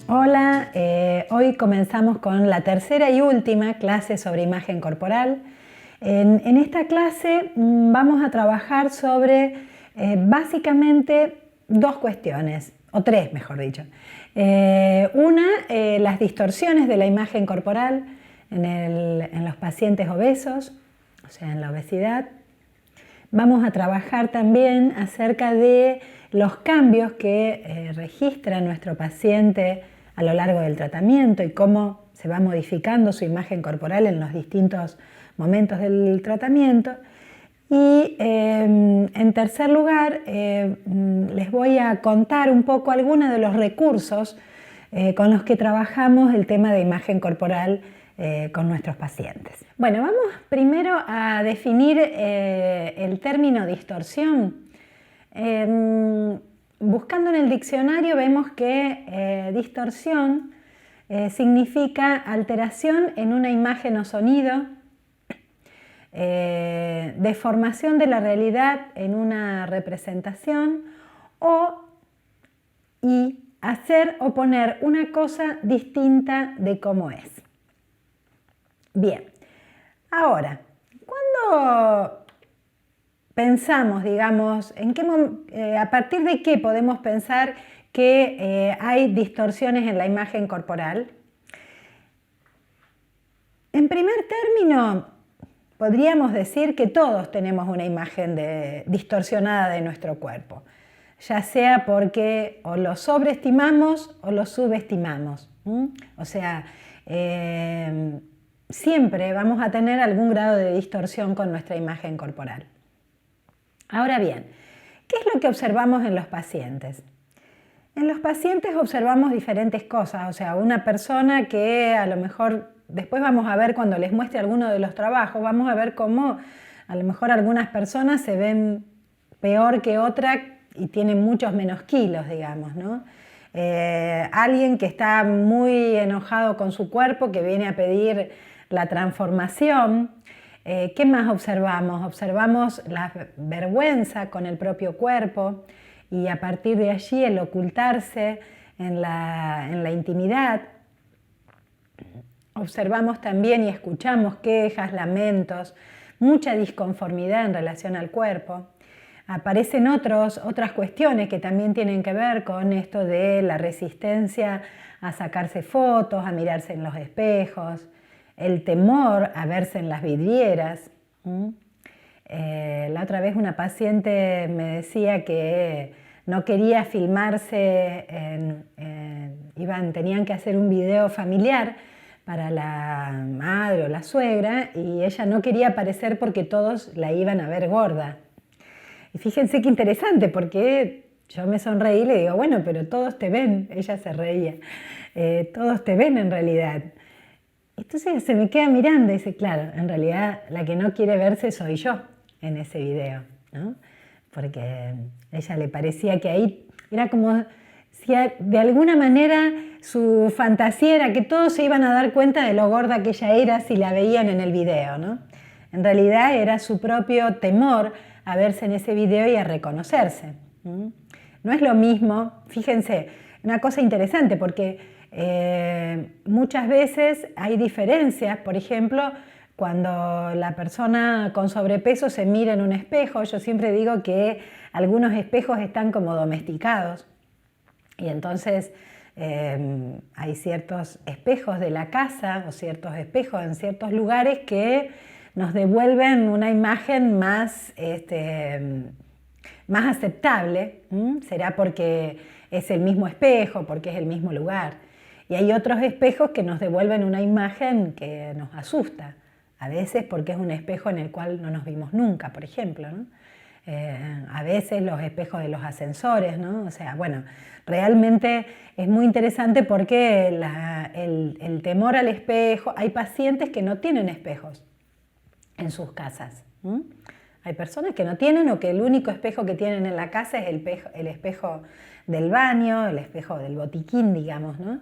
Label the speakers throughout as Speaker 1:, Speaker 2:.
Speaker 1: Hola, hoy comenzamos con la tercera y última clase sobre imagen corporal. En esta clase vamos a trabajar sobre básicamente dos cuestiones, o tres mejor dicho. Las distorsiones de la imagen corporal en los pacientes obesos, o sea, en la obesidad. Vamos a trabajar también acerca de los cambios que registra nuestro paciente a lo largo del tratamiento y cómo se va modificando su imagen corporal en los distintos momentos del tratamiento. Y en tercer lugar, les voy a contar un poco algunos de los recursos con los que trabajamos el tema de imagen corporal con nuestros pacientes. Bueno, vamos primero a definir el término distorsión. Buscando en el diccionario vemos que distorsión significa alteración en una imagen o sonido, deformación de la realidad en una representación y hacer o poner una cosa distinta de cómo es. Bien, ahora, cuando pensamos, digamos, a partir de qué podemos pensar que hay distorsiones en la imagen corporal? En primer término, podríamos decir que todos tenemos una imagen distorsionada de nuestro cuerpo, ya sea porque o lo sobreestimamos o lo subestimamos. O sea, siempre vamos a tener algún grado de distorsión con nuestra imagen corporal. Ahora bien, ¿qué es lo que observamos en los pacientes? En los pacientes observamos diferentes cosas, o sea, una persona que a lo mejor, después vamos a ver cuando les muestre alguno de los trabajos, vamos a ver cómo a lo mejor algunas personas se ven peor que otra y tienen muchos menos kilos, digamos, ¿no? Alguien que está muy enojado con su cuerpo, que viene a pedir la transformación. ¿Qué más observamos? Observamos la vergüenza con el propio cuerpo y a partir de allí el ocultarse en la intimidad. Observamos también y escuchamos quejas, lamentos, mucha disconformidad en relación al cuerpo. Aparecen otras cuestiones que también tienen que ver con esto de la resistencia a sacarse fotos, a mirarse en los espejos, el temor a verse en las vidrieras. La otra vez una paciente me decía que no quería filmarse, tenían que hacer un video familiar para la madre o la suegra y ella no quería aparecer porque todos la iban a ver gorda. Y fíjense qué interesante, porque yo me sonreí y le digo, bueno, pero todos te ven. Ella se reía. Todos te ven en realidad. Entonces se me queda mirando y dice, claro, en realidad la que no quiere verse soy yo en ese video, ¿no? Porque a ella le parecía que ahí era como si de alguna manera su fantasía era que todos se iban a dar cuenta de lo gorda que ella era si la veían en el video, ¿no? En realidad era su propio temor a verse en ese video y a reconocerse. No es lo mismo, fíjense, una cosa interesante porque muchas veces hay diferencias, por ejemplo, cuando la persona con sobrepeso se mira en un espejo, yo siempre digo que algunos espejos están como domesticados y entonces hay ciertos espejos de la casa o ciertos espejos en ciertos lugares que nos devuelven una imagen más aceptable. Será porque es el mismo espejo, porque es el mismo lugar. Y hay otros espejos que nos devuelven una imagen que nos asusta. A veces porque es un espejo en el cual no nos vimos nunca, por ejemplo, ¿no? A veces los espejos de los ascensores, ¿no? O sea, bueno, realmente es muy interesante porque el temor al espejo, hay pacientes que no tienen espejos en sus casas. Hay personas que no tienen o que el único espejo que tienen en la casa es el espejo del baño, el espejo del botiquín, digamos, ¿no?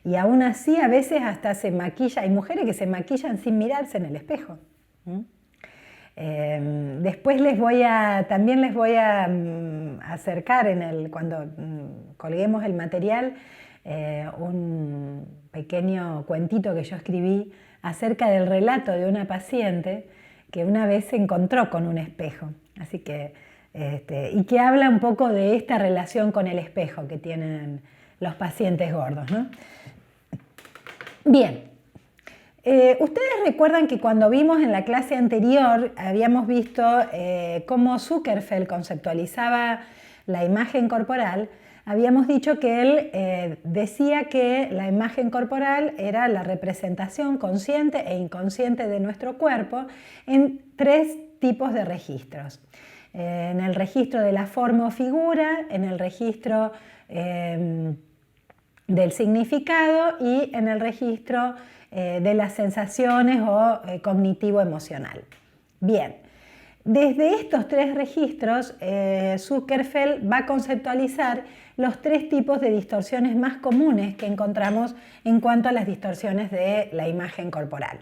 Speaker 1: Y aún así a veces hasta se maquilla, hay mujeres que se maquillan sin mirarse en el espejo. Después también les voy a acercar cuando colguemos el material, un pequeño cuentito que yo escribí acerca del relato de una paciente que una vez se encontró con un espejo. Así que, y que habla un poco de esta relación con el espejo que tienen los pacientes gordos, ¿no? Bien, ustedes recuerdan que cuando vimos en la clase anterior habíamos visto cómo Zuckerfeld conceptualizaba la imagen corporal. Habíamos dicho que él decía que la imagen corporal era la representación consciente e inconsciente de nuestro cuerpo en 3 tipos de registros. En el registro de la forma o figura, en el registro del significado y en el registro de las sensaciones o cognitivo-emocional. Bien, desde estos 3 registros, Zuckerfeld va a conceptualizar los 3 tipos de distorsiones más comunes que encontramos en cuanto a las distorsiones de la imagen corporal.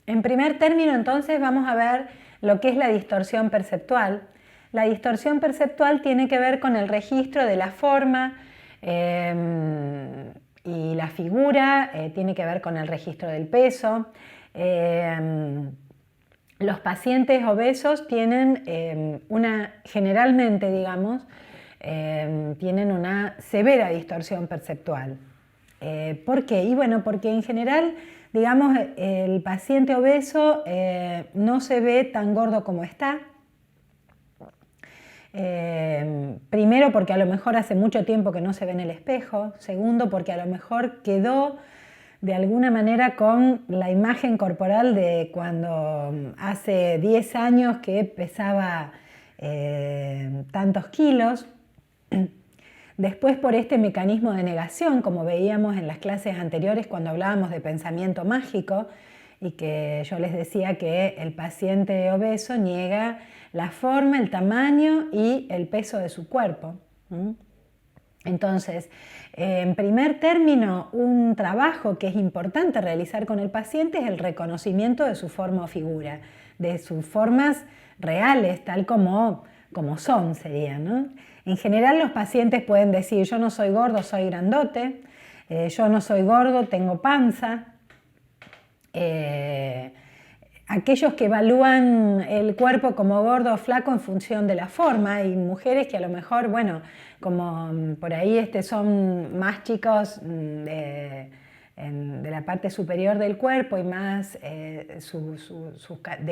Speaker 1: En primer término, entonces, vamos a ver lo que es la distorsión perceptual. La distorsión perceptual tiene que ver con el registro de la forma y la figura, tiene que ver con el registro del peso. Los pacientes obesos tienen generalmente, digamos, tienen una severa distorsión perceptual. ¿Por qué? Y bueno, porque en general, digamos, el paciente obeso no se ve tan gordo como está. Primero porque a lo mejor hace mucho tiempo que no se ve en el espejo. Segundo porque a lo mejor quedó de alguna manera con la imagen corporal de cuando hace 10 años que pesaba tantos kilos. Después por este mecanismo de negación, como veíamos en las clases anteriores cuando hablábamos de pensamiento mágico, y que yo les decía que el paciente obeso niega la forma, el tamaño y el peso de su cuerpo. Entonces, en primer término, un trabajo que es importante realizar con el paciente es el reconocimiento de su forma o figura, de sus formas reales, tal como son, sería, ¿no? En general, los pacientes pueden decir: yo no soy gordo, soy grandote, yo no soy gordo, tengo panza. Aquellos que evalúan el cuerpo como gordo o flaco en función de la forma, hay mujeres que a lo mejor, bueno, como por ahí son más chicos de la parte superior del cuerpo y más de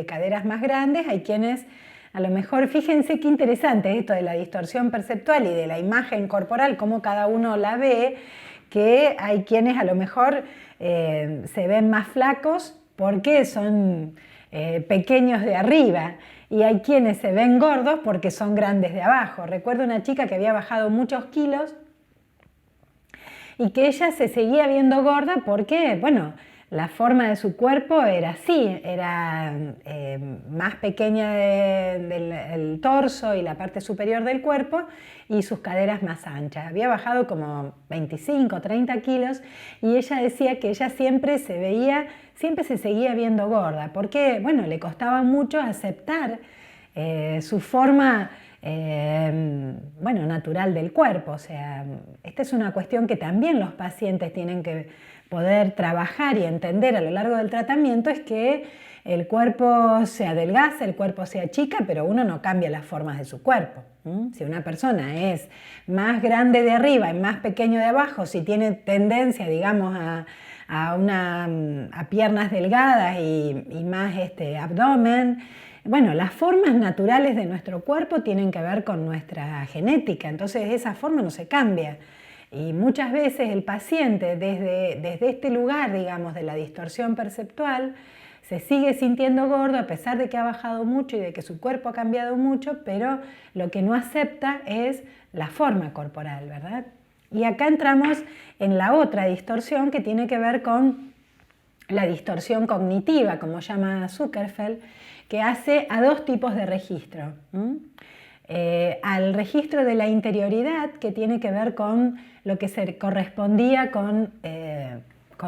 Speaker 1: caderas más grandes, hay quienes a lo mejor, fíjense qué interesante esto de la distorsión perceptual y de la imagen corporal, cómo cada uno la ve, que hay quienes a lo mejor se ven más flacos porque son pequeños de arriba, y hay quienes se ven gordos porque son grandes de abajo. Recuerdo una chica que había bajado muchos kilos y que ella se seguía viendo gorda porque, bueno, la forma de su cuerpo era así, era más pequeña del torso y la parte superior del cuerpo y sus caderas más anchas. Había bajado como 25 o 30 kilos y ella decía que ella siempre se seguía viendo gorda porque, bueno, le costaba mucho aceptar su forma natural del cuerpo. O sea, esta es una cuestión que también los pacientes tienen que poder trabajar y entender a lo largo del tratamiento, es que el cuerpo se adelgaza, el cuerpo se achica, pero uno no cambia las formas de su cuerpo. Si una persona es más grande de arriba y más pequeño de abajo, si tiene tendencia, digamos, a piernas delgadas y más abdomen, bueno, las formas naturales de nuestro cuerpo tienen que ver con nuestra genética, entonces esa forma no se cambia. Y muchas veces el paciente, desde este lugar, digamos, de la distorsión perceptual, se sigue sintiendo gordo a pesar de que ha bajado mucho y de que su cuerpo ha cambiado mucho, pero lo que no acepta es la forma corporal, ¿verdad? Y acá entramos en la otra distorsión que tiene que ver con la distorsión cognitiva, como llama Zuckerfeld, que hace a 2 tipos de registro. Al registro de la interioridad, que tiene que ver con lo que se correspondía con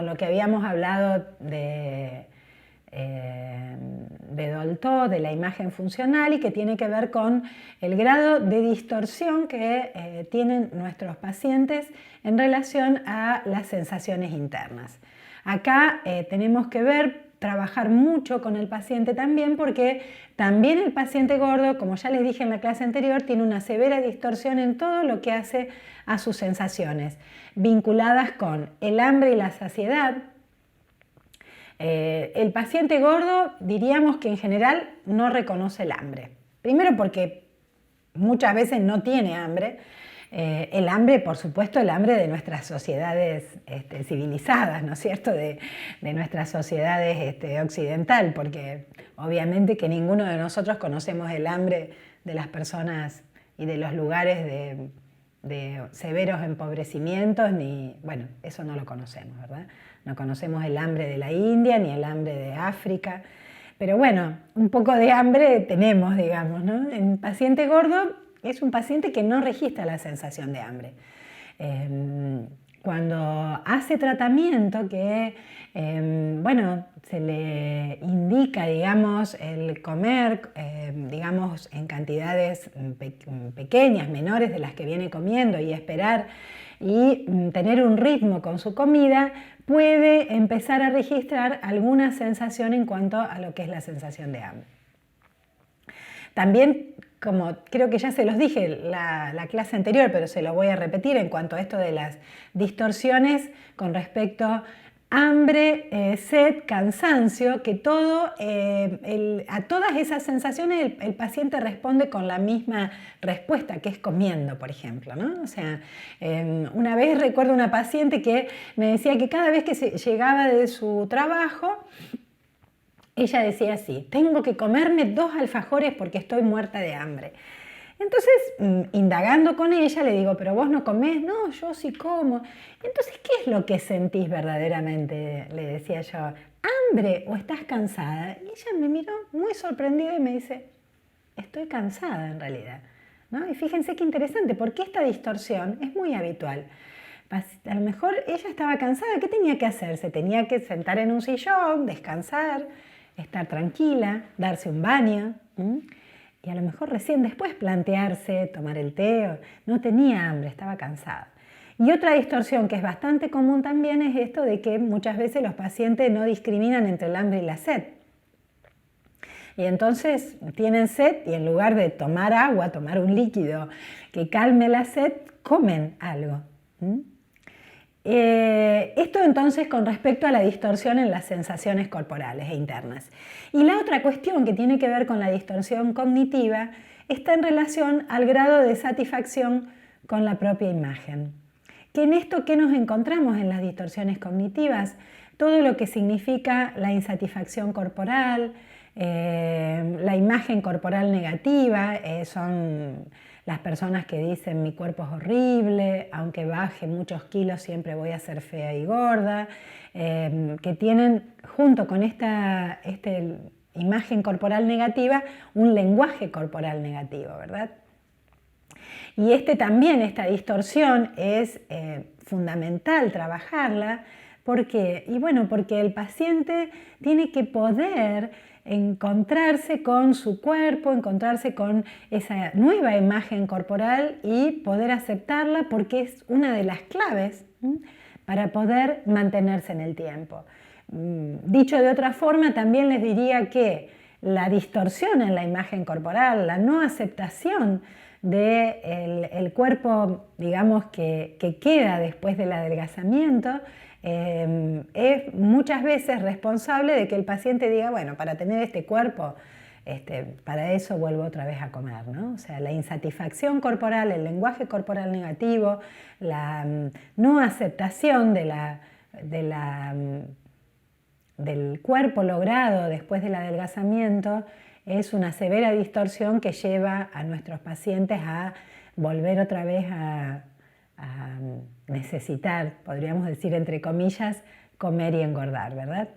Speaker 1: lo que habíamos hablado de de Dolto de la imagen funcional y que tiene que ver con el grado de distorsión que tienen nuestros pacientes en relación a las sensaciones internas. Acá tenemos que trabajar mucho con el paciente también, porque también el paciente gordo, como ya les dije en la clase anterior, tiene una severa distorsión en todo lo que hace a sus sensaciones, vinculadas con el hambre y la saciedad. El paciente gordo diríamos que en general no reconoce el hambre. Primero porque muchas veces no tiene hambre. El hambre, por supuesto, el hambre de nuestras sociedades civilizadas, ¿no es cierto? De nuestras sociedades occidental, porque obviamente que ninguno de nosotros conocemos el hambre de las personas y de los lugares de severos empobrecimientos, ni, bueno, eso no lo conocemos, ¿verdad? No conocemos el hambre de la India ni el hambre de África, pero bueno, un poco de hambre tenemos, digamos, ¿no? En paciente gordo es un paciente que no registra la sensación de hambre. Cuando hace tratamiento que, bueno, se le indica, digamos, el comer, digamos, en cantidades pequeñas, menores de las que viene comiendo y esperar y tener un ritmo con su comida, puede empezar a registrar alguna sensación en cuanto a lo que es la sensación de hambre. También, como creo que ya se los dije la clase anterior, pero se lo voy a repetir en cuanto a esto de las distorsiones con respecto a hambre, sed, cansancio, que a todas esas sensaciones el paciente responde con la misma respuesta, que es comiendo, por ejemplo, ¿no? O sea, una vez recuerdo una paciente que me decía que cada vez que llegaba de su trabajo, ella decía así: tengo que comerme 2 alfajores porque estoy muerta de hambre. Entonces, indagando con ella, le digo: ¿pero vos no comés? No, yo sí como. Entonces, ¿qué es lo que sentís verdaderamente? Le decía yo: ¿hambre o estás cansada? Y ella me miró muy sorprendida y me dice: estoy cansada en realidad, ¿no? Y fíjense qué interesante, porque esta distorsión es muy habitual. A lo mejor ella estaba cansada, ¿qué tenía que hacer? Se tenía que sentar en un sillón, descansar, estar tranquila, darse un baño, y a lo mejor recién después plantearse tomar el té. No tenía hambre, estaba cansada. Y otra distorsión que es bastante común también es esto de que muchas veces los pacientes no discriminan entre el hambre y la sed. Y entonces tienen sed y en lugar de tomar agua, tomar un líquido que calme la sed, comen algo. Esto entonces con respecto a la distorsión en las sensaciones corporales e internas. Y la otra cuestión que tiene que ver con la distorsión cognitiva está en relación al grado de satisfacción con la propia imagen. Que en esto, ¿qué nos encontramos en las distorsiones cognitivas? Todo lo que significa la insatisfacción corporal, la imagen corporal negativa, son las personas que dicen: mi cuerpo es horrible, aunque baje muchos kilos siempre voy a ser fea y gorda, que tienen junto con esta imagen corporal negativa un lenguaje corporal negativo, ¿verdad? Y esta distorsión es fundamental trabajarla. ¿Por qué? Y bueno, porque el paciente tiene que poder encontrarse con su cuerpo, encontrarse con esa nueva imagen corporal y poder aceptarla, porque es una de las claves para poder mantenerse en el tiempo. Dicho de otra forma, también les diría que la distorsión en la imagen corporal, la no aceptación del cuerpo, digamos, que queda después del adelgazamiento, es muchas veces responsable de que el paciente diga: bueno, para tener este cuerpo, para eso vuelvo otra vez a comer, ¿no? O sea, la insatisfacción corporal, el lenguaje corporal negativo, la no aceptación del cuerpo logrado después del adelgazamiento es una severa distorsión que lleva a nuestros pacientes a volver otra vez a necesitar, podríamos decir entre comillas, comer y engordar, ¿verdad?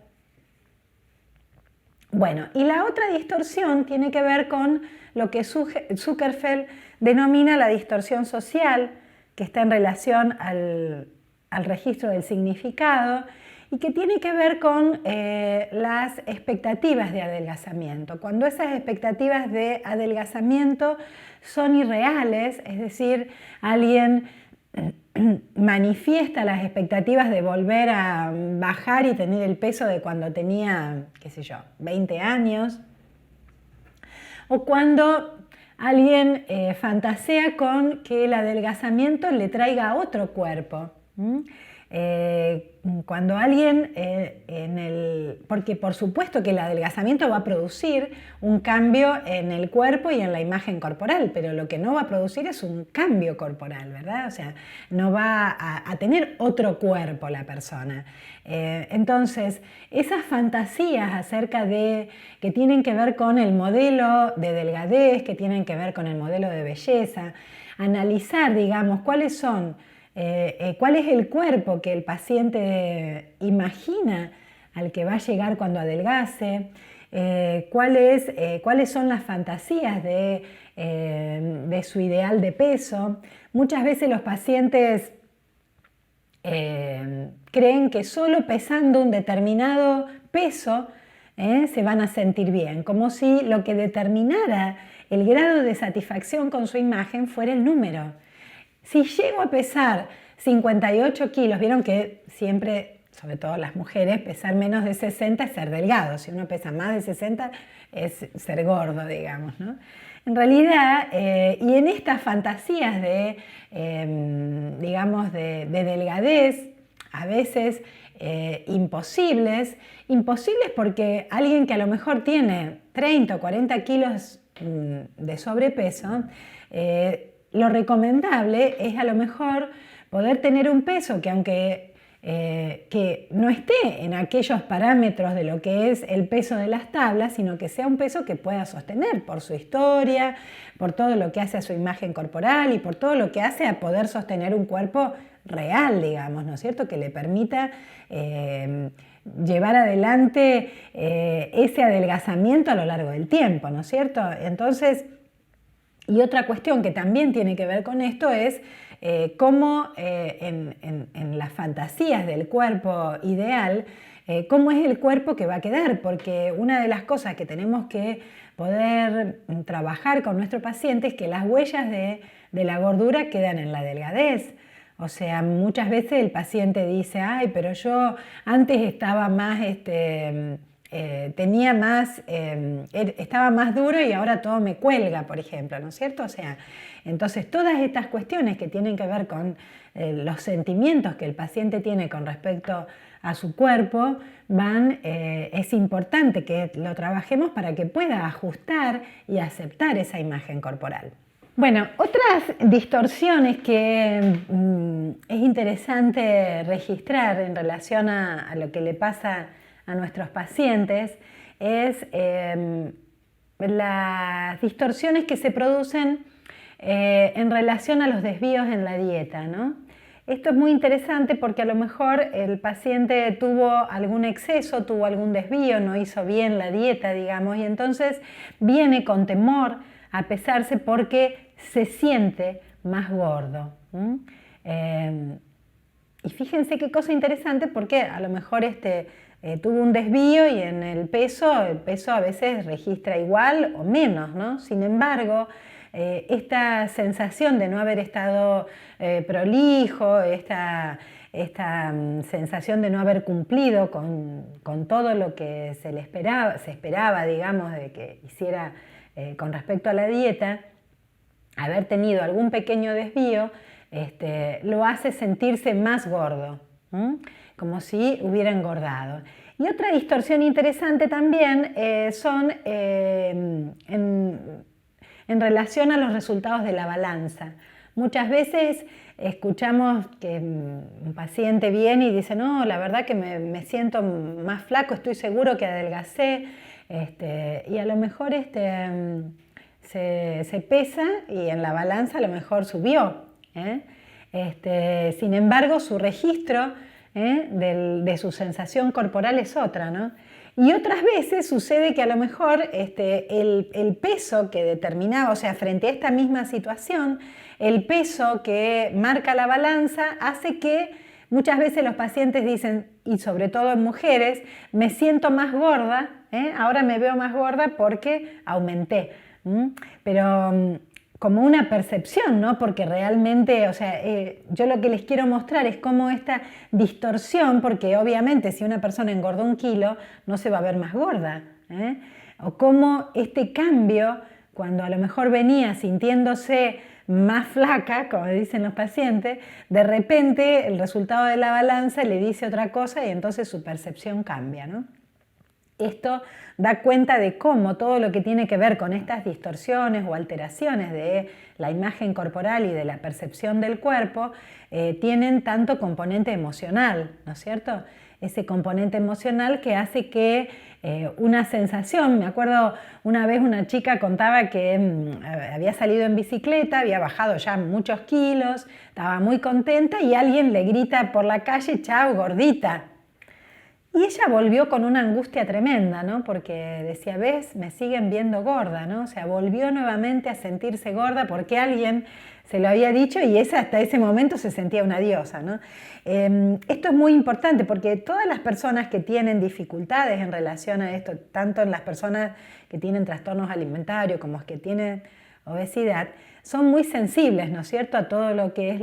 Speaker 1: Bueno, y la otra distorsión tiene que ver con lo que Zuckerfeld denomina la distorsión social, que está en relación al registro del significado, y que tiene que ver con las expectativas de adelgazamiento. Cuando esas expectativas de adelgazamiento son irreales, es decir, alguien manifiesta las expectativas de volver a bajar y tener el peso de cuando tenía, qué sé yo, 20 años, o cuando alguien fantasea con que el adelgazamiento le traiga otro cuerpo. Cuando alguien, porque por supuesto que el adelgazamiento va a producir un cambio en el cuerpo y en la imagen corporal, pero lo que no va a producir es un cambio corporal, ¿verdad? O sea, no va a tener otro cuerpo la persona. Entonces, esas fantasías acerca de que tienen que ver con el modelo de delgadez, que tienen que ver con el modelo de belleza, analizar, digamos, cuáles son cuál es el cuerpo que el paciente imagina al que va a llegar cuando adelgace, cuáles son las fantasías de su ideal de peso. Muchas veces los pacientes creen que solo pesando un determinado peso se van a sentir bien, como si lo que determinara el grado de satisfacción con su imagen fuera el número. Si llego a pesar 58 kilos, vieron que siempre, sobre todo las mujeres, pesar menos de 60 es ser delgado. Si uno pesa más de 60 es ser gordo, digamos, ¿no? En realidad, y en estas fantasías de, digamos, de delgadez, a veces imposibles porque alguien que a lo mejor tiene 30 o 40 kilos de sobrepeso, lo recomendable es a lo mejor poder tener un peso que aunque que no esté en aquellos parámetros de lo que es el peso de las tablas, sino que sea un peso que pueda sostener por su historia, por todo lo que hace a su imagen corporal y por todo lo que hace a poder sostener un cuerpo real, digamos, ¿no es cierto? Que le permita llevar adelante ese adelgazamiento a lo largo del tiempo, ¿no es cierto? Entonces, y otra cuestión que también tiene que ver con esto es cómo en las fantasías del cuerpo ideal, cómo es el cuerpo que va a quedar, porque una de las cosas que tenemos que poder trabajar con nuestro paciente es que las huellas de la gordura quedan en la delgadez. O sea, muchas veces el paciente dice, ay, pero yo antes estaba más, estaba más duro y ahora todo me cuelga, por ejemplo, ¿no es cierto? O sea, entonces todas estas cuestiones que tienen que ver con los sentimientos que el paciente tiene con respecto a su cuerpo, es importante que lo trabajemos para que pueda ajustar y aceptar esa imagen corporal. Bueno, otras distorsiones que es interesante registrar en relación a lo que le pasa a nuestros pacientes es las distorsiones que se producen en relación a los desvíos en la dieta, ¿no? Esto es muy interesante porque a lo mejor el paciente tuvo algún exceso, tuvo algún desvío, no hizo bien la dieta, digamos, y entonces viene con temor a pesarse porque se siente más gordo. Y fíjense qué cosa interesante porque a lo mejor tuvo un desvío y en el peso a veces registra igual o menos, ¿no? Sin embargo, esta sensación de no haber estado prolijo, esta sensación de no haber cumplido con todo lo que se esperaba, digamos, de que hiciera con respecto a la dieta, haber tenido algún pequeño desvío, lo hace sentirse más gordo, como si hubiera engordado. Y otra distorsión interesante también son en relación a los resultados de la balanza. Muchas veces escuchamos que un paciente viene y dice, no, la verdad que me siento más flaco, estoy seguro que adelgacé, y a lo mejor se pesa y en la balanza a lo mejor subió. Sin embargo, su registro de su sensación corporal es otra, ¿no? Y otras veces sucede que a lo mejor el peso que determinaba, o sea, frente a esta misma situación, el peso que marca la balanza hace que muchas veces los pacientes dicen, y sobre todo en mujeres, me siento más gorda, ahora me veo más gorda porque aumenté. Pero como una percepción, ¿no? Porque realmente, o sea, yo lo que les quiero mostrar es cómo esta distorsión, porque obviamente si una persona engordó 1 kilo, no se va a ver más gorda, o cómo este cambio, cuando a lo mejor venía sintiéndose más flaca, como dicen los pacientes, de repente el resultado de la balanza le dice otra cosa y entonces su percepción cambia, ¿no? Esto da cuenta de cómo todo lo que tiene que ver con estas distorsiones o alteraciones de la imagen corporal y de la percepción del cuerpo tienen tanto componente emocional, ¿no es cierto? Ese componente emocional que hace que una sensación, me acuerdo una vez una chica contaba que había salido en bicicleta, había bajado ya muchos kilos, estaba muy contenta y alguien le grita por la calle, chao, gordita. Y ella volvió con una angustia tremenda, ¿no? Porque decía, ves, me siguen viendo gorda, ¿no? O sea, volvió nuevamente a sentirse gorda porque alguien se lo había dicho y esa hasta ese momento se sentía una diosa, ¿no? Esto es muy importante porque todas las personas que tienen dificultades en relación a esto, tanto en las personas que tienen trastornos alimentarios como las que tienen obesidad, son muy sensibles, ¿no es cierto?, a todo lo que es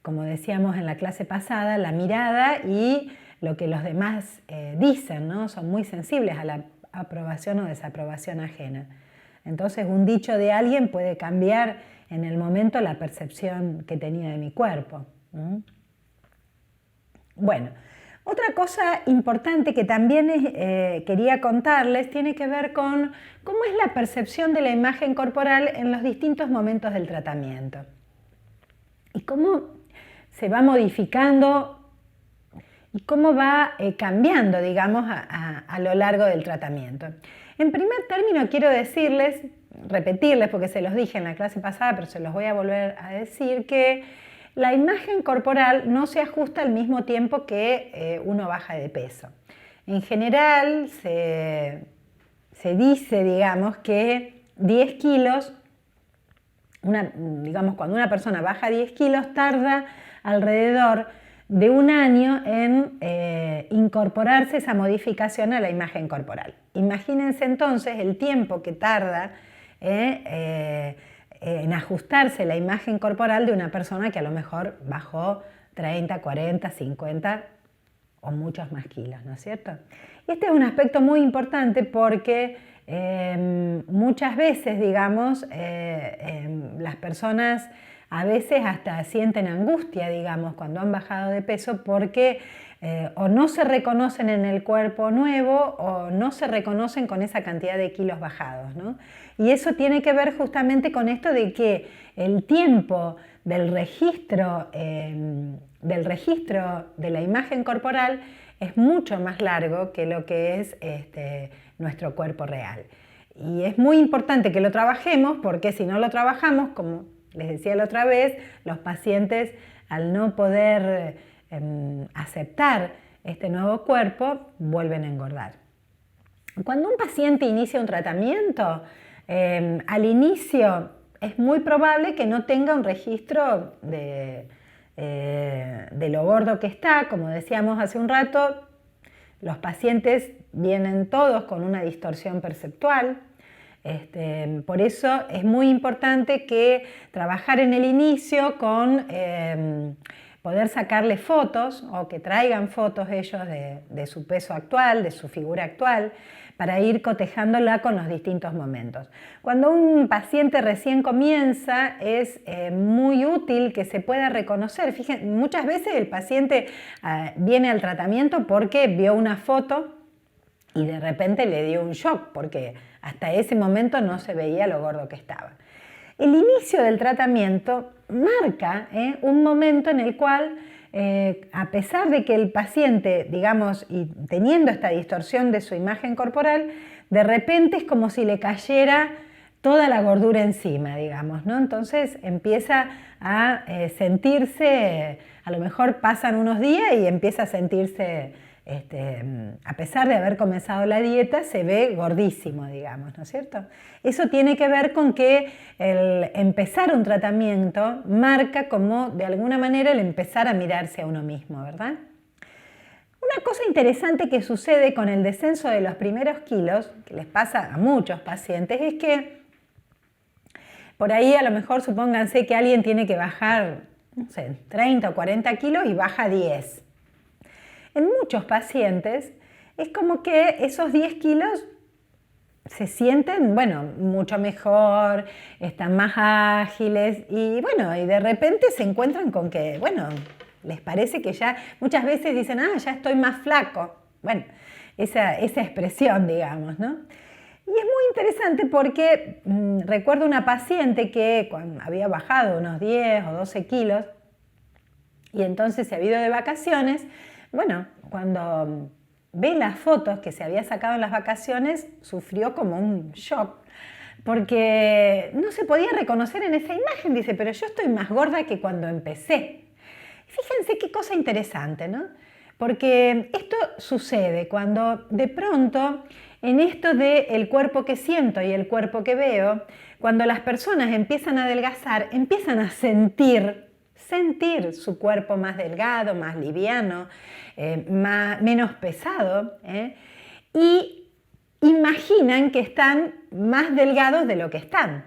Speaker 1: como decíamos en la clase pasada, la mirada y lo que los demás dicen, ¿no? Son muy sensibles a la aprobación o desaprobación ajena. Entonces, un dicho de alguien puede cambiar en el momento la percepción que tenía de mi cuerpo. Bueno, otra cosa importante que también quería contarles tiene que ver con cómo es la percepción de la imagen corporal en los distintos momentos del tratamiento y cómo se va modificando y cómo va cambiando, digamos, a lo largo del tratamiento. En primer término, quiero repetirles, porque se los dije en la clase pasada, pero se los voy a volver a decir, que la imagen corporal no se ajusta al mismo tiempo que uno baja de peso. En general, se dice, digamos, que 10 kilos, digamos, cuando una persona baja 10 kilos, tarda alrededor de 1 año en incorporarse esa modificación a la imagen corporal. Imagínense entonces el tiempo que tarda en ajustarse la imagen corporal de una persona que a lo mejor bajó 30, 40, 50 o muchos más kilos, ¿no es cierto? Y este es un aspecto muy importante porque muchas veces, digamos, las personas a veces hasta sienten angustia, digamos, cuando han bajado de peso porque o no se reconocen en el cuerpo nuevo o no se reconocen con esa cantidad de kilos bajados, ¿no? Y eso tiene que ver justamente con esto de que el tiempo del registro de la imagen corporal es mucho más largo que lo que es nuestro cuerpo real. Y es muy importante que lo trabajemos porque si no lo trabajamos, como les decía la otra vez, los pacientes al no poder aceptar este nuevo cuerpo vuelven a engordar. Cuando un paciente inicia un tratamiento, al inicio es muy probable que no tenga un registro de lo gordo que está. Como decíamos hace un rato, los pacientes vienen todos con una distorsión perceptual. Por eso es muy importante que trabajar en el inicio con poder sacarle fotos o que traigan fotos ellos de su peso actual, de su figura actual, para ir cotejándola con los distintos momentos. Cuando un paciente recién comienza es muy útil que se pueda reconocer. Fíjense, muchas veces el paciente viene al tratamiento porque vio una foto y de repente le dio un shock porque hasta ese momento no se veía lo gordo que estaba. El inicio del tratamiento marca un momento en el cual, a pesar de que el paciente, digamos, y teniendo esta distorsión de su imagen corporal, de repente es como si le cayera toda la gordura encima, digamos, ¿no? Entonces empieza a sentirse, a lo mejor pasan unos días y empieza a sentirse, a pesar de haber comenzado la dieta, se ve gordísimo, digamos, ¿no es cierto? Eso tiene que ver con que el empezar un tratamiento marca como, de alguna manera, el empezar a mirarse a uno mismo, ¿verdad? Una Una cosa interesante que sucede con el descenso de los primeros kilos, que les pasa a muchos pacientes, es que por ahí a lo mejor supónganse que alguien tiene que bajar, no sé, 30 o 40 kilos y baja 10. En muchos pacientes es como que esos 10 kilos se sienten, bueno, mucho mejor, están más ágiles y bueno, y de repente se encuentran con que, bueno, les parece que ya, muchas veces dicen, ya estoy más flaco. Bueno, esa expresión, digamos, ¿no? Y es muy interesante porque recuerdo una paciente que había bajado unos 10 o 12 kilos y entonces se había ido de vacaciones. Bueno, cuando ve las fotos que se había sacado en las vacaciones, sufrió como un shock porque no se podía reconocer en esa imagen. Dice, pero yo estoy más gorda que cuando empecé. Fíjense qué cosa interesante, ¿no? Porque esto sucede cuando de pronto en esto de el cuerpo que siento y el cuerpo que veo, cuando las personas empiezan a adelgazar, empiezan a sentir su cuerpo más delgado, más liviano, menos pesado, y imaginan que están más delgados de lo que están.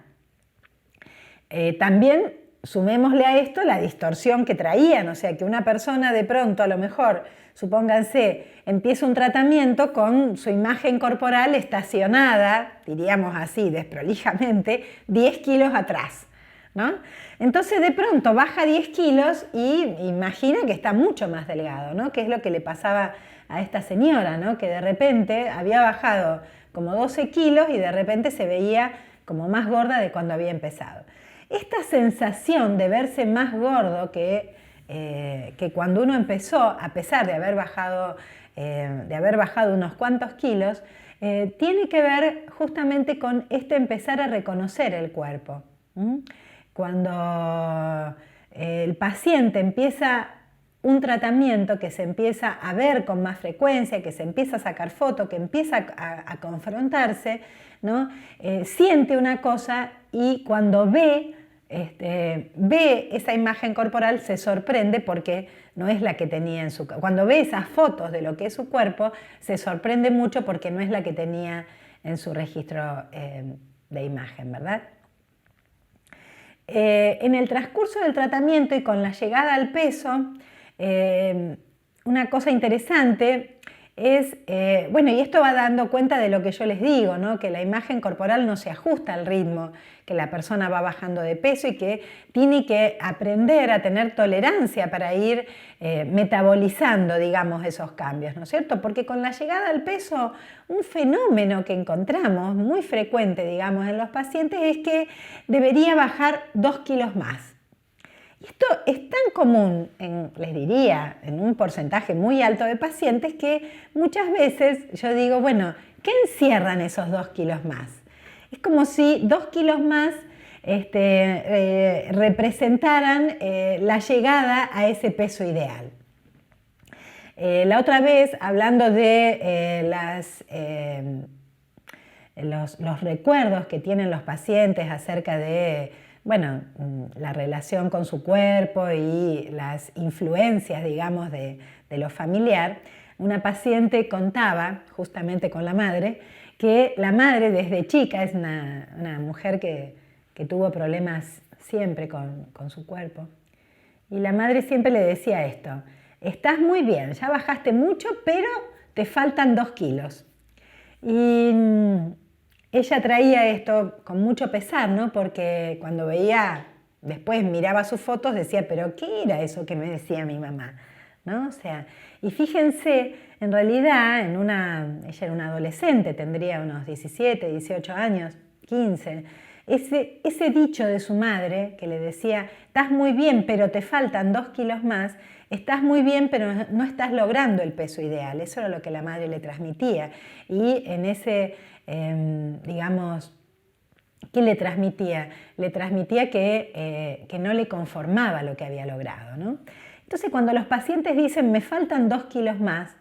Speaker 1: También sumémosle a esto la distorsión que traían, o sea que una persona de pronto a lo mejor, supónganse, empieza un tratamiento con su imagen corporal estacionada, diríamos así, desprolijamente, 10 kilos atrás, ¿no? Entonces de pronto baja 10 kilos y imagina que está mucho más delgado, ¿no? Que es lo que le pasaba a esta señora, ¿no? Que de repente había bajado como 12 kilos y de repente se veía como más gorda de cuando había empezado. Esta sensación de verse más gordo que cuando uno empezó, a pesar de haber bajado unos cuantos kilos, tiene que ver justamente con empezar a reconocer el cuerpo. Cuando el paciente empieza un tratamiento, que se empieza a ver con más frecuencia, que se empieza a sacar fotos, que empieza a confrontarse, ¿no? Siente una cosa y cuando ve esa imagen corporal se sorprende porque no es la que tenía en su cuerpo. Cuando ve esas fotos de lo que es su cuerpo, se sorprende mucho porque no es la que tenía en su registro de imagen, ¿verdad? En el transcurso del tratamiento y con la llegada al peso, una cosa interesante es, bueno, y esto va dando cuenta de lo que yo les digo, ¿no? Que la imagen corporal no se ajusta al ritmo que la persona va bajando de peso y que tiene que aprender a tener tolerancia para ir metabolizando, digamos, esos cambios, ¿no es cierto? Porque con la llegada al peso, un fenómeno que encontramos muy frecuente, digamos, en los pacientes es que debería bajar 2 kilos más. Y esto es tan común, les diría, en un porcentaje muy alto de pacientes que muchas veces yo digo, bueno, ¿qué encierran esos 2 kilos más? Es como si 2 kilos más representaran la llegada a ese peso ideal. La otra vez, hablando de los recuerdos que tienen los pacientes acerca de, bueno, la relación con su cuerpo y las influencias, digamos, de lo familiar, una paciente contaba, justamente con la madre, que la madre desde chica es una mujer que tuvo problemas siempre con su cuerpo. Y la madre siempre le decía esto, estás muy bien, ya bajaste mucho, pero te faltan 2 kilos. Y ella traía esto con mucho pesar, ¿no? Porque cuando veía, después miraba sus fotos, decía, pero ¿qué era eso que me decía mi mamá? ¿No? O sea, y fíjense, en realidad, ella era una adolescente, tendría unos 17, 18 años, 15. Ese dicho de su madre que le decía, estás muy bien, pero te faltan 2 kilos más, estás muy bien, pero no estás logrando el peso ideal. Eso era lo que la madre le transmitía. Y en ese, digamos, ¿qué le transmitía? Le transmitía que no le conformaba lo que había logrado, ¿no? Entonces, cuando los pacientes dicen, me faltan 2 kilos más,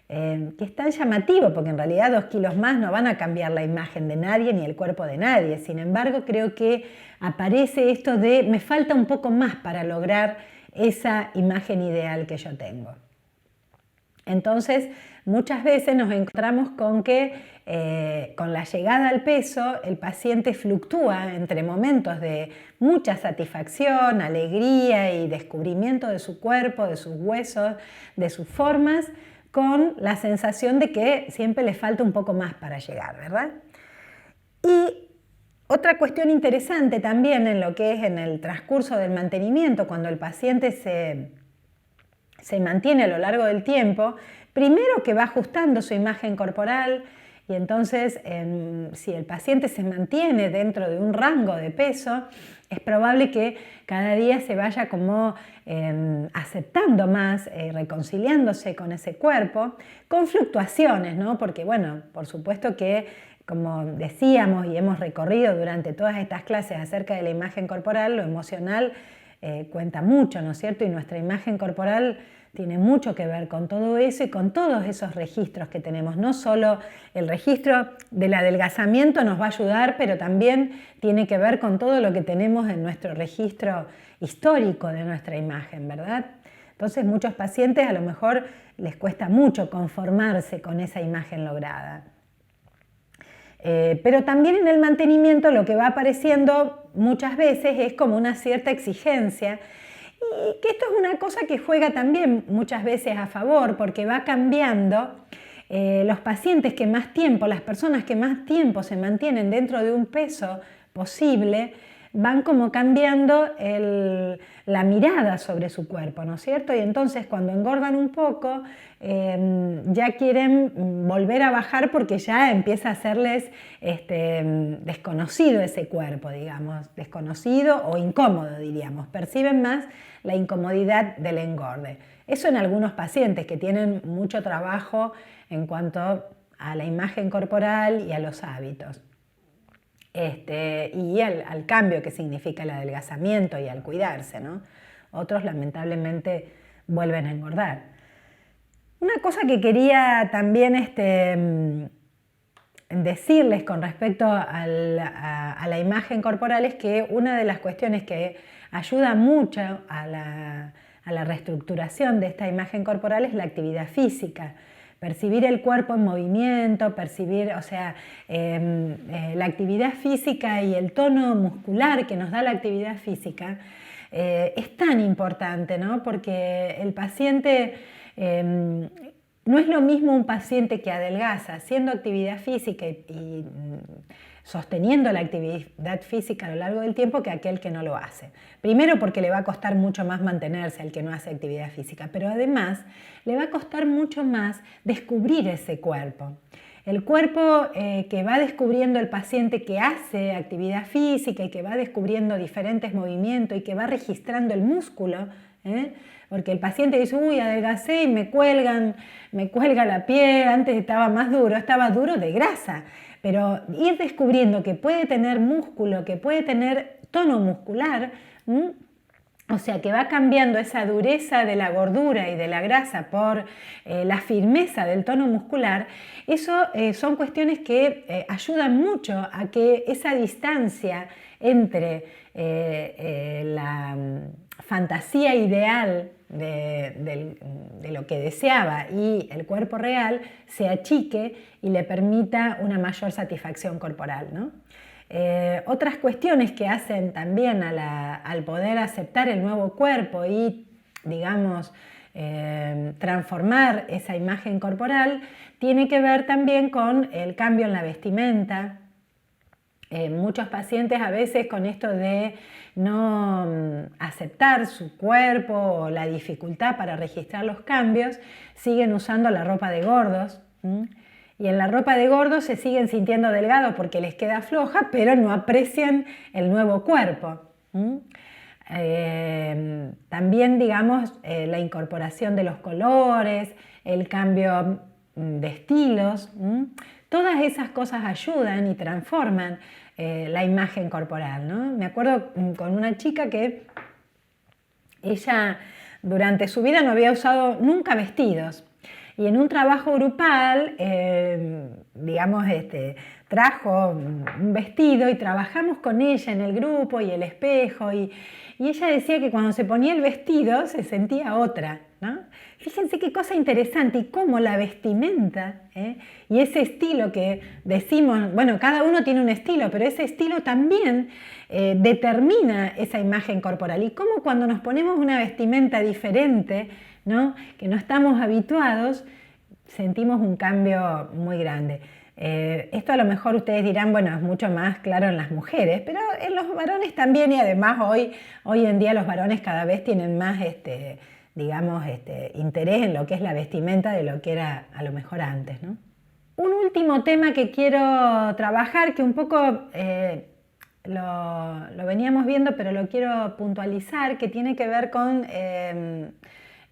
Speaker 1: que es tan llamativo, porque en realidad 2 kilos más no van a cambiar la imagen de nadie ni el cuerpo de nadie. Sin embargo, creo que aparece esto de, me falta un poco más para lograr esa imagen ideal que yo tengo. Entonces, muchas veces nos encontramos con que con la llegada al peso, el paciente fluctúa entre momentos de mucha satisfacción, alegría y descubrimiento de su cuerpo, de sus huesos, de sus formas, con la sensación de que siempre le falta un poco más para llegar, ¿verdad? Y otra cuestión interesante también en lo que es en el transcurso del mantenimiento, cuando el paciente se mantiene a lo largo del tiempo, primero que va ajustando su imagen corporal y entonces si el paciente se mantiene dentro de un rango de peso, es probable que cada día se vaya como aceptando más, reconciliándose con ese cuerpo, con fluctuaciones, ¿no? Porque bueno, por supuesto que como decíamos y hemos recorrido durante todas estas clases acerca de la imagen corporal, lo emocional cuenta mucho, ¿no es cierto? Y nuestra imagen corporal tiene mucho que ver con todo eso y con todos esos registros que tenemos. No solo el registro del adelgazamiento nos va a ayudar, pero también tiene que ver con todo lo que tenemos en nuestro registro histórico de nuestra imagen, ¿verdad? Entonces, muchos pacientes a lo mejor les cuesta mucho conformarse con esa imagen lograda. Pero también en el mantenimiento lo que va apareciendo muchas veces es como una cierta exigencia y que esto es una cosa que juega también muchas veces a favor porque va cambiando los pacientes que más tiempo, las personas que más tiempo se mantienen dentro de un peso posible, van como cambiando la mirada sobre su cuerpo, ¿no es cierto? Y entonces cuando engordan un poco, ya quieren volver a bajar porque ya empieza a hacerles desconocido ese cuerpo, digamos, desconocido o incómodo, diríamos. Perciben más la incomodidad del engorde. Eso en algunos pacientes que tienen mucho trabajo en cuanto a la imagen corporal y a los hábitos. Y al cambio que significa el adelgazamiento y al cuidarse, ¿no? Otros lamentablemente vuelven a engordar. Una cosa que quería también decirles con respecto a la imagen corporal es que una de las cuestiones que ayuda mucho a la reestructuración de esta imagen corporal es la actividad física. Percibir el cuerpo en movimiento, percibir, o sea, la actividad física y el tono muscular que nos da la actividad física es tan importante, ¿no? Porque el paciente, no es lo mismo un paciente que adelgaza haciendo actividad física y sosteniendo la actividad física a lo largo del tiempo que aquel que no lo hace. Primero porque le va a costar mucho más mantenerse al que no hace actividad física, pero además le va a costar mucho más descubrir ese cuerpo. El cuerpo que va descubriendo el paciente que hace actividad física y que va descubriendo diferentes movimientos y que va registrando el músculo, porque el paciente dice, uy, adelgacé y me cuelga la piel, antes estaba más duro, estaba duro de grasa. Pero ir descubriendo que puede tener músculo, que puede tener tono muscular, o sea, que va cambiando esa dureza de la gordura y de la grasa por la firmeza del tono muscular, eso son cuestiones que ayudan mucho a que esa distancia entre la fantasía ideal de lo que deseaba y el cuerpo real se achique y le permita una mayor satisfacción corporal, ¿no? Otras cuestiones que hacen también al poder aceptar el nuevo cuerpo y, digamos, transformar esa imagen corporal, tiene que ver también con el cambio en la vestimenta. Muchos pacientes a veces con esto de no aceptar su cuerpo o la dificultad para registrar los cambios, siguen usando la ropa de gordos. Y en la ropa de gordos se siguen sintiendo delgados porque les queda floja, pero no aprecian el nuevo cuerpo. También, digamos, la incorporación de los colores, el cambio de estilos, todas esas cosas ayudan y transforman la imagen corporal, ¿no? Me acuerdo con una chica que ella durante su vida no había usado nunca vestidos y en un trabajo grupal, digamos, trajo un vestido y trabajamos con ella en el grupo y el espejo y ella decía que cuando se ponía el vestido se sentía otra. ¿no? Fíjense qué cosa interesante y cómo la vestimenta y ese estilo que decimos, bueno, cada uno tiene un estilo, pero ese estilo también determina esa imagen corporal. Y cómo cuando nos ponemos una vestimenta diferente, ¿no? Que no estamos habituados, sentimos un cambio muy grande. Esto a lo mejor ustedes dirán, bueno, es mucho más claro en las mujeres, pero en los varones también, y además hoy en día los varones cada vez tienen más, digamos, interés en lo que es la vestimenta de lo que era a lo mejor antes, ¿no? Un último tema que quiero trabajar, que un poco lo veníamos viendo, pero lo quiero puntualizar, que tiene que ver con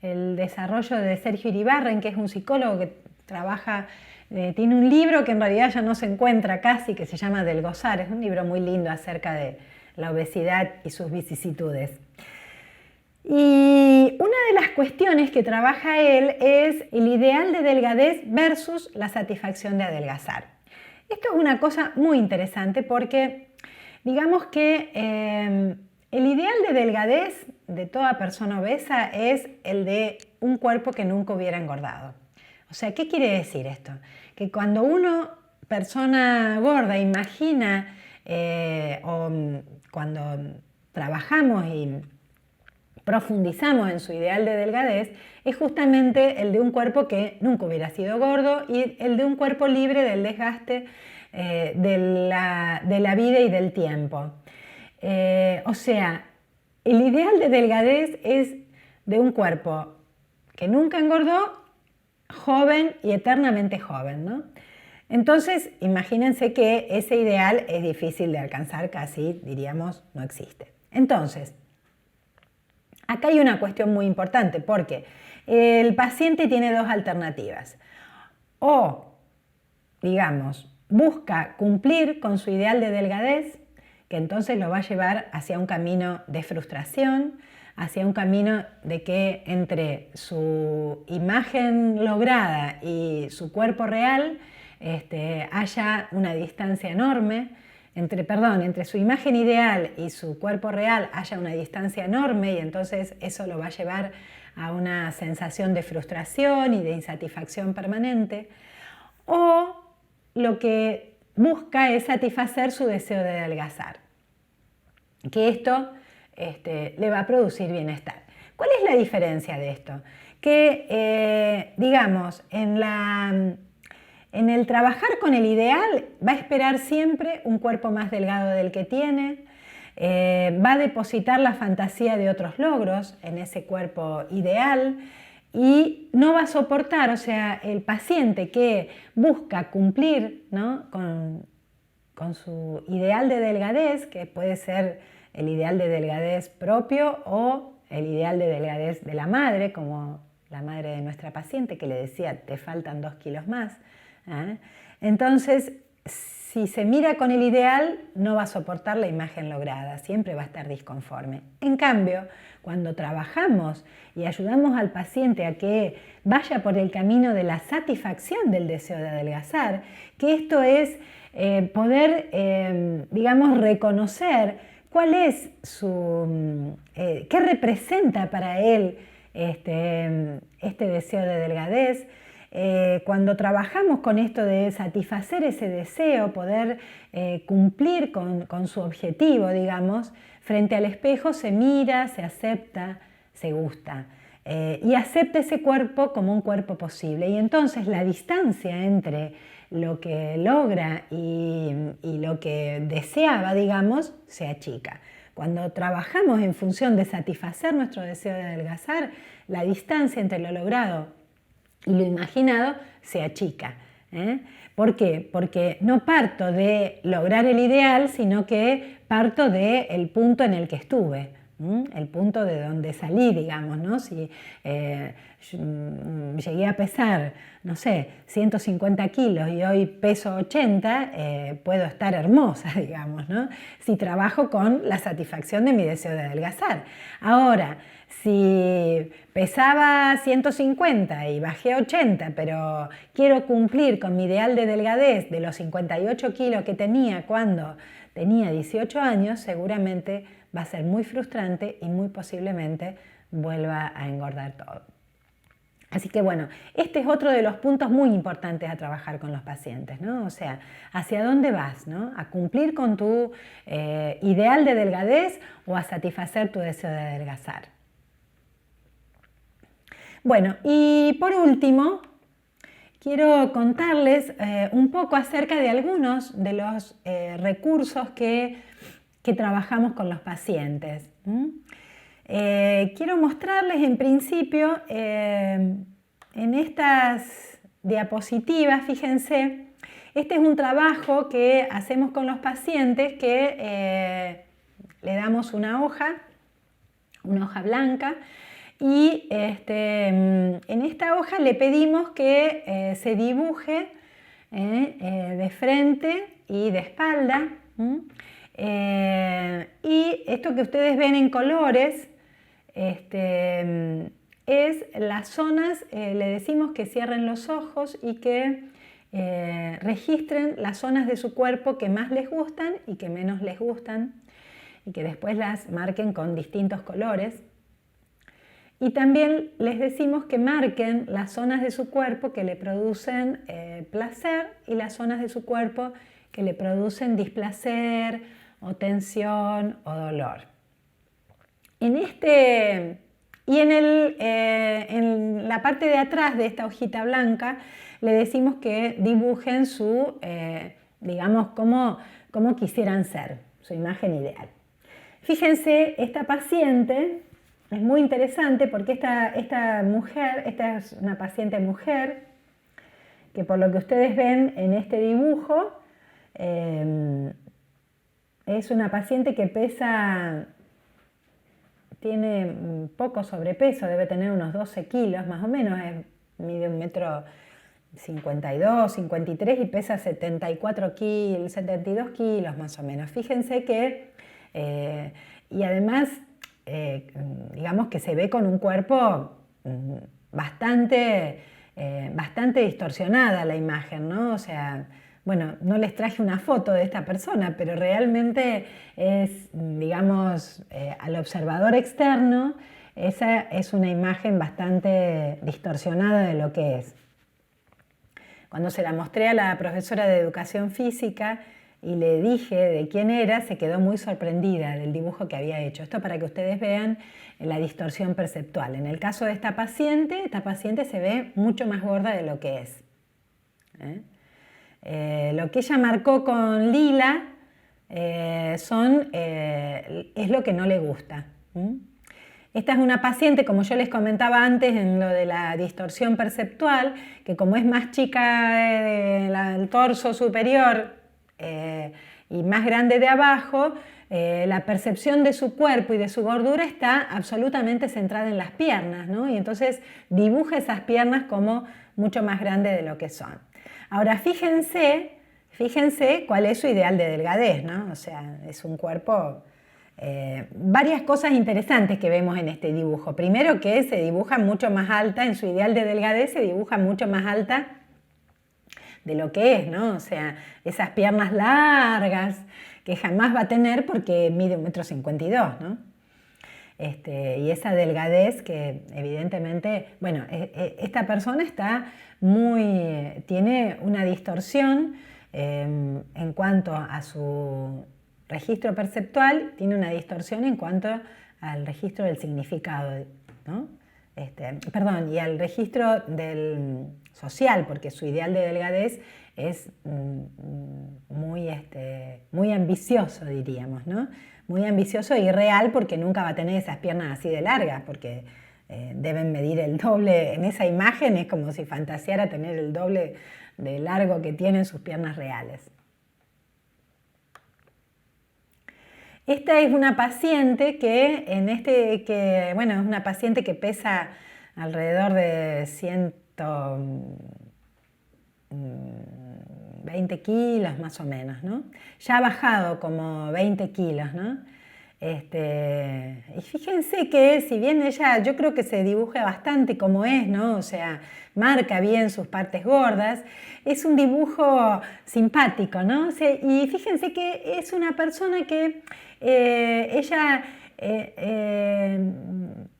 Speaker 1: el desarrollo de Sergio Iribarren, que es un psicólogo que trabaja, tiene un libro que en realidad ya no se encuentra casi, que se llama Del Gozar. Es un libro muy lindo acerca de la obesidad y sus vicisitudes. Y una de las cuestiones que trabaja él es el ideal de delgadez versus la satisfacción de adelgazar. Esto es una cosa muy interesante porque digamos que el ideal de delgadez de toda persona obesa es el de un cuerpo que nunca hubiera engordado. O sea, ¿qué quiere decir esto? Que cuando uno, persona gorda, imagina o cuando trabajamos y profundizamos en su ideal de delgadez, es justamente el de un cuerpo que nunca hubiera sido gordo y el de un cuerpo libre del desgaste de la vida y del tiempo. O sea, el ideal de delgadez es de un cuerpo que nunca engordó, joven y eternamente joven, ¿no? Entonces, imagínense que ese ideal es difícil de alcanzar, casi diríamos no existe. Entonces, acá hay una cuestión muy importante porque el paciente tiene dos alternativas. O, digamos, busca cumplir con su ideal de delgadez, que entonces lo va a llevar hacia un camino de frustración, hacia un camino de que entre su imagen lograda y su cuerpo real haya una distancia enorme, entre su imagen ideal y su cuerpo real haya una distancia enorme, y entonces eso lo va a llevar a una sensación de frustración y de insatisfacción permanente. O lo que busca es satisfacer su deseo de adelgazar, que esto le va a producir bienestar. ¿Cuál es la diferencia de esto? Que, digamos, en el trabajar con el ideal va a esperar siempre un cuerpo más delgado del que tiene, va a depositar la fantasía de otros logros en ese cuerpo ideal y no va a soportar, o sea, el paciente que busca cumplir, ¿no?, con su ideal de delgadez, que puede ser el ideal de delgadez propio o el ideal de delgadez de la madre, como la madre de nuestra paciente que le decía, te faltan 2 kilos más. Entonces, si se mira con el ideal, no va a soportar la imagen lograda, siempre va a estar disconforme. En cambio, cuando trabajamos y ayudamos al paciente a que vaya por el camino de la satisfacción del deseo de adelgazar, que esto es poder, digamos, reconocer cuál es qué representa para él este deseo de delgadez. Cuando trabajamos con esto de satisfacer ese deseo, poder cumplir con su objetivo, digamos, frente al espejo se mira, se acepta, se gusta y acepta ese cuerpo como un cuerpo posible. Y entonces la distancia entre lo que logra y lo que deseaba, digamos, se achica. Cuando trabajamos en función de satisfacer nuestro deseo de adelgazar, la distancia entre lo logrado y lo imaginado se achica. ¿Por qué? Porque no parto de lograr el ideal, sino que parto del punto en el que estuve, el punto de donde salí, digamos, ¿no? Si llegué a pesar, no sé, 150 kilos y hoy peso 80, puedo estar hermosa, digamos, ¿no? Si trabajo con la satisfacción de mi deseo de adelgazar. Ahora, si pesaba 150 y bajé 80, pero quiero cumplir con mi ideal de delgadez de los 58 kilos que tenía cuando tenía 18 años, seguramente va a ser muy frustrante y muy posiblemente vuelva a engordar todo. Así que bueno, este es otro de los puntos muy importantes a trabajar con los pacientes, ¿no? O sea, ¿hacia dónde vas, ¿no? ¿A cumplir con tu ideal de delgadez o a satisfacer tu deseo de adelgazar? Bueno, y por último, quiero contarles un poco acerca de algunos de los recursos que trabajamos con los pacientes. Quiero mostrarles en principio en estas diapositivas, fíjense, este es un trabajo que hacemos con los pacientes que le damos una hoja blanca, y en esta hoja le pedimos que se dibuje de frente y de espalda. Y esto que ustedes ven en colores es las zonas, le decimos que cierren los ojos y que registren las zonas de su cuerpo que más les gustan y que menos les gustan, y que después las marquen con distintos colores. Y también les decimos que marquen las zonas de su cuerpo que le producen placer y las zonas de su cuerpo que le producen displacer o tensión o dolor. En la parte de atrás de esta hojita blanca le decimos que dibujen su, digamos, cómo quisieran ser, su imagen ideal. Fíjense, esta paciente es muy interesante porque esta mujer, esta es una paciente mujer, que por lo que ustedes ven en este dibujo, es una paciente que tiene poco sobrepeso, debe tener unos 12 kilos más o menos, mide 1,52 m, 53 y pesa 72 kilos más o menos. Fíjense que, y además, digamos que se ve con un cuerpo bastante distorsionada la imagen, ¿no? O sea, bueno, no les traje una foto de esta persona, pero realmente es, digamos, al observador externo, esa es una imagen bastante distorsionada de lo que es. Cuando se la mostré a la profesora de educación física y le dije de quién era, se quedó muy sorprendida del dibujo que había hecho. Esto para que ustedes vean la distorsión perceptual. En el caso de esta paciente se ve mucho más gorda de lo que es. Lo que ella marcó con lila es lo que no le gusta. Esta es una paciente, como yo les comentaba antes en lo de la distorsión perceptual, que como es más chica el torso superior y más grande de abajo, la percepción de su cuerpo y de su gordura está absolutamente centrada en las piernas, ¿no? Y entonces dibuja esas piernas como mucho más grandes de lo que son. Ahora fíjense cuál es su ideal de delgadez, ¿no? O sea, es un cuerpo... varias cosas interesantes que vemos en este dibujo. Primero, que se dibuja mucho más alta, en su ideal de delgadez se dibuja mucho más alta de lo que es, ¿no? O sea, esas piernas largas que jamás va a tener porque mide 1,52 m, ¿no? Y esa delgadez que evidentemente, bueno, esta persona tiene una distorsión en cuanto a su registro perceptual, tiene una distorsión en cuanto al registro del significado, ¿no? Perdón, y al registro del social, porque su ideal de delgadez es muy ambicioso, diríamos, ¿no? Muy ambicioso y real, porque nunca va a tener esas piernas así de largas, porque deben medir el doble. En esa imagen es como si fantaseara tener el doble de largo que tienen sus piernas reales. Esta es una paciente bueno, es una paciente que pesa alrededor de 120 kilos más o menos, ¿no? Ya ha bajado como 20 kilos, ¿no? Y fíjense que si bien ella, yo creo que se dibuja bastante como es, ¿no? O sea, marca bien sus partes gordas, es un dibujo simpático, ¿no? O sea, y fíjense que es una persona que ella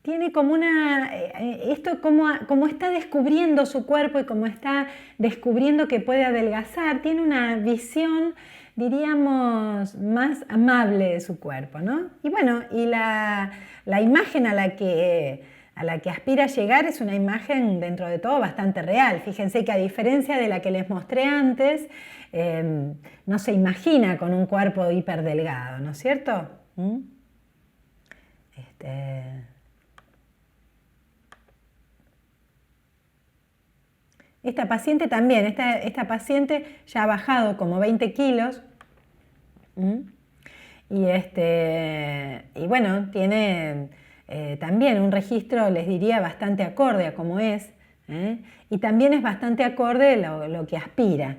Speaker 1: tiene como esto como está descubriendo su cuerpo y como está descubriendo que puede adelgazar, tiene una visión, diríamos, más amable de su cuerpo, ¿no? Y bueno, y la imagen a la que aspira a llegar es una imagen dentro de todo bastante real. Fíjense que a diferencia de la que les mostré antes, no se imagina con un cuerpo hiperdelgado, ¿no es cierto? Esta paciente también, esta paciente ya ha bajado como 20 kilos. Y bueno, tiene también un registro, les diría, bastante acorde a cómo es, ¿eh? Y también es bastante acorde lo que aspira.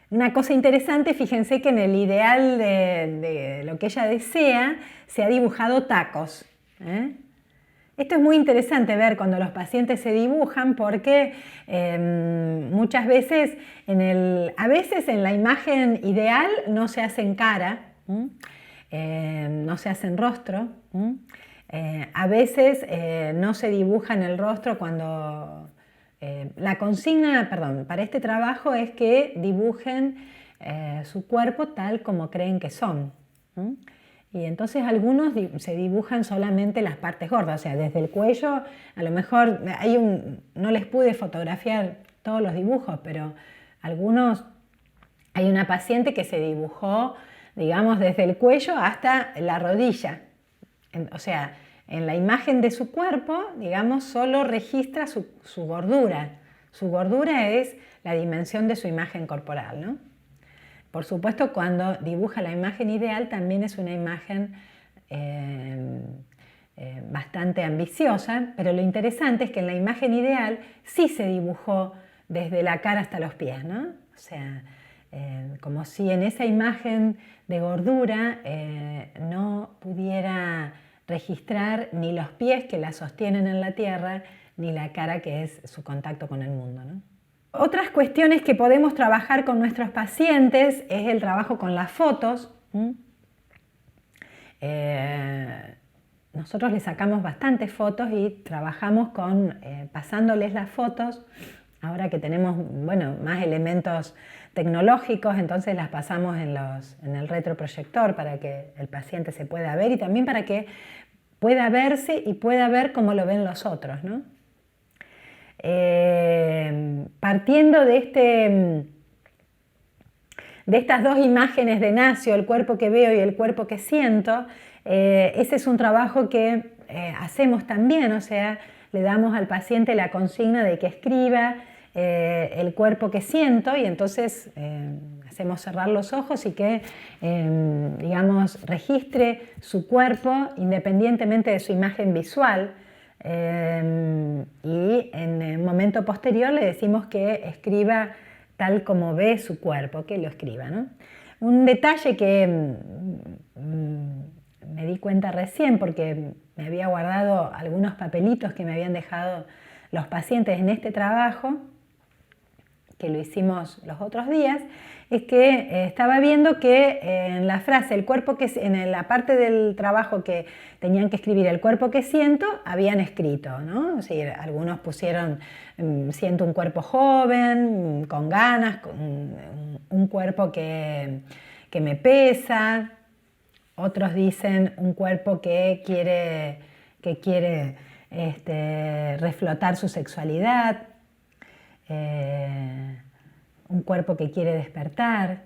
Speaker 1: Una cosa interesante, fíjense que en el ideal de lo que ella desea se ha dibujado tacos, ¿eh? Esto es muy interesante ver cuando los pacientes se dibujan porque muchas veces, a veces en la imagen ideal no se hacen cara, no se hacen rostro, a veces no se dibuja en el rostro cuando... la consigna, perdón, para este trabajo es que dibujen su cuerpo tal como creen que son. Y entonces algunos se dibujan solamente las partes gordas, o sea, desde el cuello, a lo mejor no les pude fotografiar todos los dibujos, pero hay una paciente que se dibujó, digamos, desde el cuello hasta la rodilla. O sea, en la imagen de su cuerpo, digamos, solo registra su gordura. Su gordura es la dimensión de su imagen corporal, ¿no? Por supuesto, cuando dibuja la imagen ideal también es una imagen bastante ambiciosa, pero lo interesante es que en la imagen ideal sí se dibujó desde la cara hasta los pies, ¿no? O sea, como si en esa imagen de gordura no pudiera registrar ni los pies que la sostienen en la tierra, ni la cara que es su contacto con el mundo, ¿no? Otras cuestiones que podemos trabajar con nuestros pacientes es el trabajo con las fotos. Nosotros les sacamos bastantes fotos y trabajamos pasándoles las fotos. Ahora que tenemos, bueno, más elementos tecnológicos, entonces las pasamos en el retroproyector para que el paciente se pueda ver y también para que pueda verse y pueda ver cómo lo ven los otros, ¿no? Partiendo de estas dos imágenes de Nacio, el cuerpo que veo y el cuerpo que siento, ese es un trabajo que hacemos también, o sea, le damos al paciente la consigna de que escriba el cuerpo que siento y entonces hacemos cerrar los ojos y que, digamos, registre su cuerpo independientemente de su imagen visual. Y en el momento posterior le decimos que escriba tal como ve su cuerpo, que lo escriba, ¿no? Un detalle que me di cuenta recién porque me había guardado algunos papelitos que me habían dejado los pacientes en este trabajo, que lo hicimos los otros días, es que estaba viendo que en la frase, en la parte del trabajo que tenían que escribir el cuerpo que siento, habían escrito, ¿no? O sea, algunos pusieron siento un cuerpo joven, con ganas, un cuerpo que me pesa, otros dicen un cuerpo que quiere reflotar su sexualidad. Un cuerpo que quiere despertar,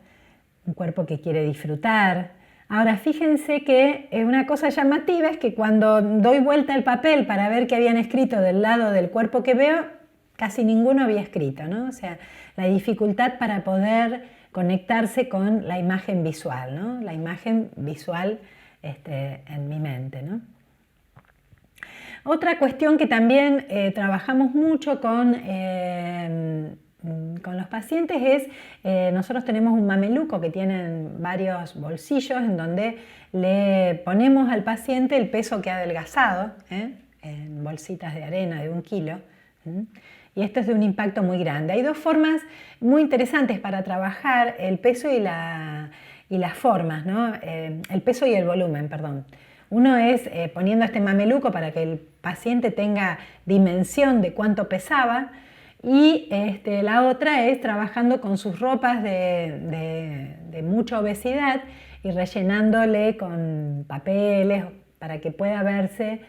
Speaker 1: un cuerpo que quiere disfrutar. Ahora, fíjense que una cosa llamativa es que cuando doy vuelta el papel para ver qué habían escrito del lado del cuerpo que veo, casi ninguno había escrito, ¿no? O sea, la dificultad para poder conectarse con la imagen visual, ¿no? La imagen visual en mi mente, ¿no? Otra cuestión que también trabajamos mucho con los pacientes es, nosotros tenemos un mameluco que tiene varios bolsillos en donde le ponemos al paciente el peso que ha adelgazado, en bolsitas de arena de 1 kilo. Y esto es de un impacto muy grande. Hay dos formas muy interesantes para trabajar el peso y las formas, ¿no? El peso y el volumen, perdón. Uno es poniendo este mameluco para que el paciente tenga dimensión de cuánto pesaba, y la otra es trabajando con sus ropas de mucha obesidad y rellenándole con papeles para que pueda verse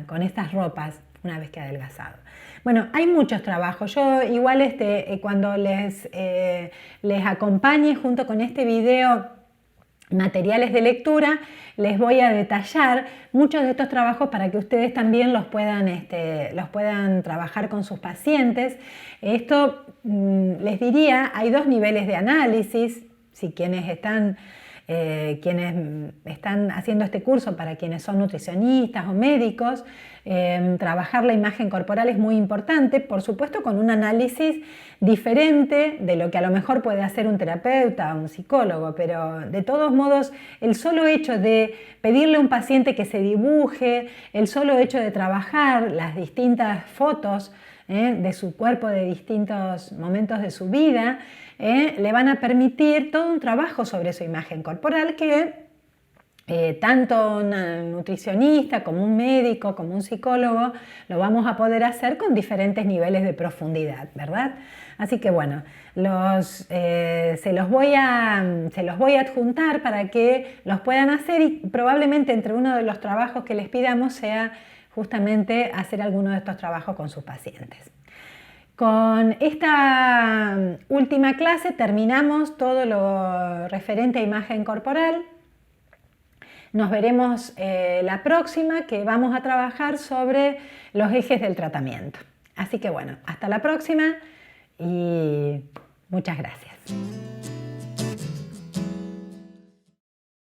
Speaker 1: con estas ropas una vez que ha adelgazado. Bueno, hay muchos trabajos. Yo igual cuando les acompañe junto con este video materiales de lectura, les voy a detallar muchos de estos trabajos para que ustedes también los puedan trabajar con sus pacientes. Esto les diría, hay dos niveles de análisis. Si quienes están haciendo este curso, para quienes son nutricionistas o médicos, trabajar la imagen corporal es muy importante, por supuesto con un análisis diferente de lo que a lo mejor puede hacer un terapeuta o un psicólogo, pero de todos modos el solo hecho de pedirle a un paciente que se dibuje, el solo hecho de trabajar las distintas fotos de su cuerpo de distintos momentos de su vida, le van a permitir todo un trabajo sobre su imagen corporal que tanto un nutricionista como un médico, como un psicólogo, lo vamos a poder hacer con diferentes niveles de profundidad, ¿verdad? Así que bueno, se los voy a adjuntar para que los puedan hacer, y probablemente entre uno de los trabajos que les pidamos sea justamente hacer alguno de estos trabajos con sus pacientes. Con esta última clase terminamos todo lo referente a imagen corporal. Nos veremos la próxima, que vamos a trabajar sobre los ejes del tratamiento. Así que bueno, hasta la próxima y muchas gracias.